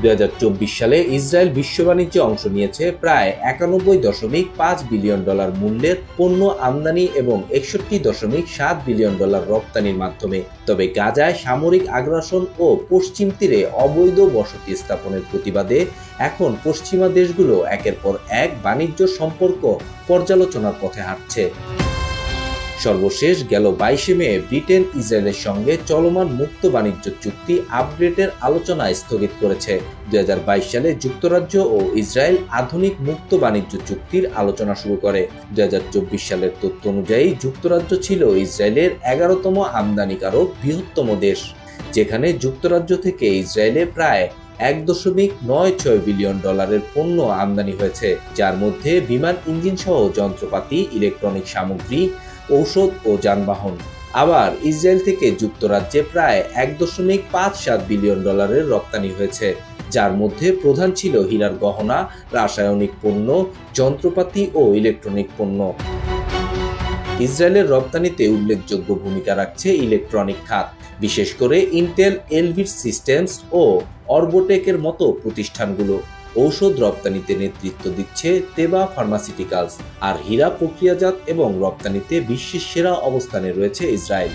2024 সালে ইসরায়েল বিশ্ব বাণিজ্যে অংশ নিয়েছে প্রায় 91.5 বিলিয়ন ডলার মূল্যের পণ্য আমদানি এবং 61.7 বিলিয়ন ডলার রপ্তানির মাধ্যমে। তবে গাজায় সামরিক আগ্রাসন ও পশ্চিম তীরে অবৈধ বসতি স্থাপনের প্রতিবাদে এখন পশ্চিমা দেশগুলো একের পর এক বাণিজ্য সম্পর্ক পর্যালোচনার পথে হাঁটছে। সর্বশেষ গেল 22 মে ব্রিটেন ইসরায়েলের সঙ্গে চলমান মুক্ত বাণিজ্য চুক্তি আপগ্রেডের আলোচনা স্থগিত করেছে। 2022 সালে যুক্তরাজ্য ও ইসরায়েল আধুনিক মুক্ত বাণিজ্য চুক্তির আলোচনা শুরু করে। 2024 সালের তথ্য অনুযায়ী যুক্তরাজ্য ছিল ইসরায়েলের 11তম আমদানিকারক বৃহত্তম দেশ, যেখানে যুক্তরাজ্য থেকে ইসরায়েলে প্রায় 1.96 বিলিয়ন ডলারের পণ্য আমদানি হয়েছে, যার মধ্যে বিমান ইঞ্জিন সহ যন্ত্রপাতি, ইলেকট্রনিক সামগ্রী, ঔষধ ও যানবাহন। আবার ইসরায়েল থেকে যুক্তরাজ্যে প্রায় 1.57 বিলিয়ন ডলারের রপ্তানি হয়েছে, যার মধ্যে প্রধান ছিল হীরার গহনা, রাসায়নিক পণ্য, যন্ত্রপাতি ও ইলেকট্রনিক পণ্য। ইসরায়েলের রপ্তানিতে উল্লেখযোগ্য ভূমিকা রাখছে ইলেকট্রনিক খাত, বিশেষ করে ইন্টেল, এলভিড সিস্টেমস ও অরবোটেকের মতো প্রতিষ্ঠানগুলো। ঔষধ রপ্তানিতে নেতৃত্ব দিচ্ছে তেবা ফার্মাসিউটিক্যালস, আর হীরা প্রক্রিয়াজাত এবং রপ্তানিতে বিশ্বের সেরা অবস্থানে রয়েছে ইসরায়েল।